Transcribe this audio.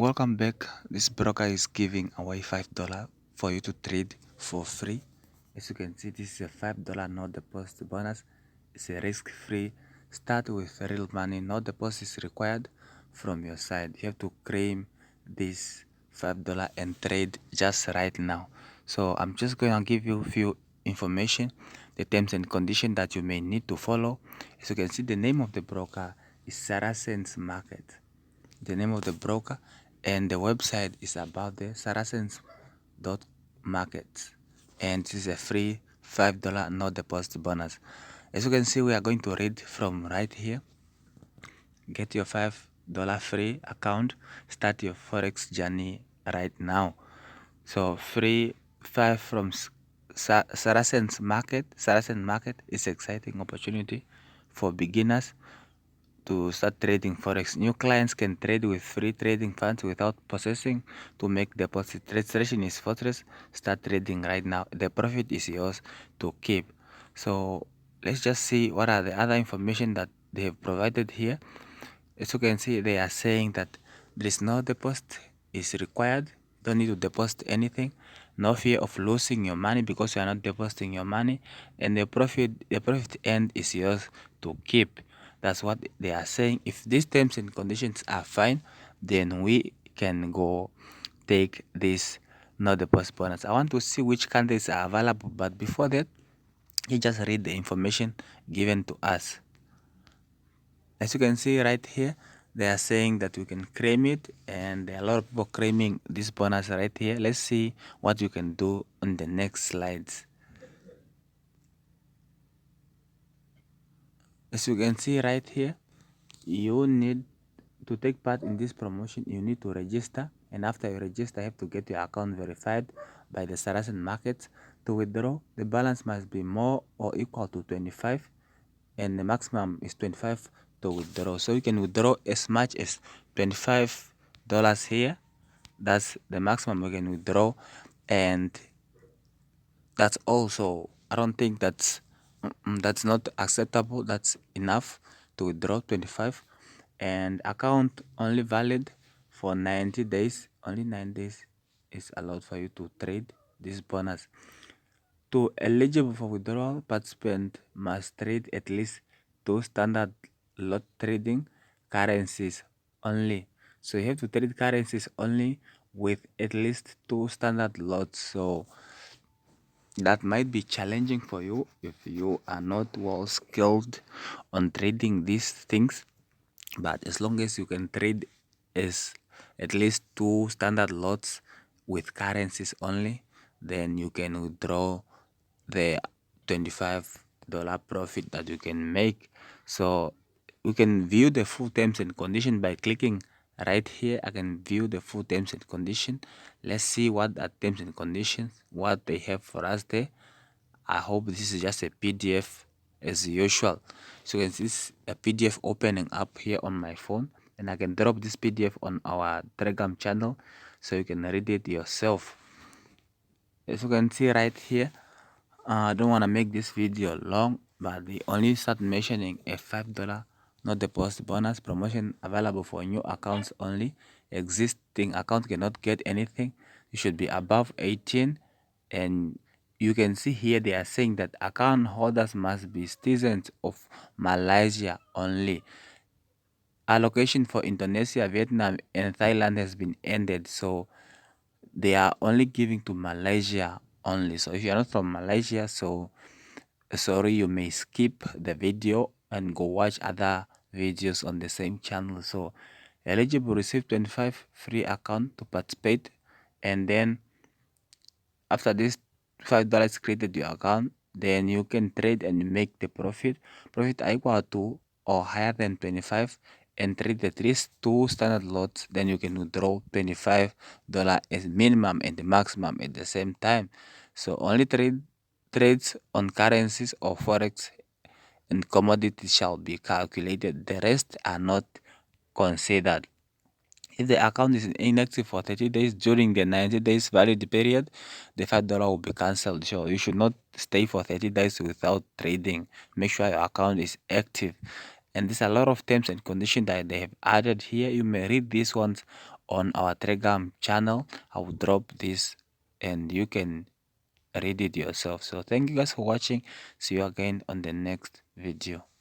Welcome back. This broker is giving away $5 for you to trade for free. As you can see, this is a $5 no deposit bonus. It's a risk-free. Start with real money. No deposit is required from your side. You have to claim this $5 and trade just right now. So I'm just going to give you a few information, the terms and conditions that you may need to follow. As you can see, the name of the broker is Saracens Market. The name of the broker and the website is about the saracens.market, and this is a free $5 no deposit bonus. As you can see, we are going to read from right here. Get your $5 free account. Start your Forex journey right now. So free 5 from Saracens Market. Saracen Market is an exciting opportunity for beginners to start trading Forex. New clients can trade with free trading funds without processing to make deposit. Registration is Fortress. Start trading right now. The profit is yours to keep. So let's just see what are the other information that they have provided here. As you can see, they are saying that there is no deposit is required. Don't need to deposit anything. No fear of losing your money because you are not depositing your money, and the profit end is yours to keep. That's what they are saying. If these terms and conditions are fine, then we can go take this no deposit bonus. I want to see which countries are available, but before that, you just read the information given to us. As you can see right here, they are saying that we can claim it, and there are a lot of people claiming this bonus right here. Let's see what you can do on the next slides. As you can see right here, you need to take part in this promotion. You need to register, and after you register, you have to get your account verified by the Saracen Market. To withdraw, the balance must be more or equal to 25, and the maximum is 25 to withdraw. So you can withdraw as much as $25 here. That's the maximum we can withdraw, and that's also, I don't think that's not acceptable. That's enough to withdraw 25, and account only valid for 90 days. Only 9 days is allowed for you to trade this bonus. To eligible for withdrawal, participant must trade at least 2 standard lot trading currencies only. So you have to trade currencies only with at least 2 standard lots. So that might be challenging for you if you are not well skilled on trading these things, but as long as you can trade as at least 2 standard lots with currencies only, then you can withdraw the $25 profit that you can make. So we can view the full terms and conditions by clicking right here. I can view the full terms and conditions. Let's see what are terms and conditions, what they have for us there. I hope this is just a PDF as usual. So you can see this a PDF opening up here on my phone, and I can drop this PDF on our Telegram channel so you can read it yourself. As you can see right here, I don't want to make this video long, but they only start mentioning a $5 no deposit bonus promotion available for new accounts only. Existing account cannot get anything. You should be above 18, and you can see here they are saying that account holders must be citizens of Malaysia only. Allocation for Indonesia, Vietnam, and Thailand has been ended, so they are only giving to Malaysia only. So if you're not from Malaysia, so sorry, you may skip the video and go watch other videos on the same channel. So eligible, receive 25 free account to participate, and then after this $5 created your account, then you can trade and make the profit equal to or higher than 25, and trade at least 2 standard lots. Then you can withdraw $25 as minimum and the maximum at the same time. So only trades on currencies or Forex and commodities shall be calculated. The rest are not considered. If the account is inactive for 30 days during the 90 days valid period, the $5 will be cancelled. So you should not stay for 30 days without trading. Make sure your account is active. And there's a lot of terms and conditions that they have added here. You may read these ones on our Telegram channel. I will drop this and you can read it yourself. So thank you guys for watching. See you again on the next video.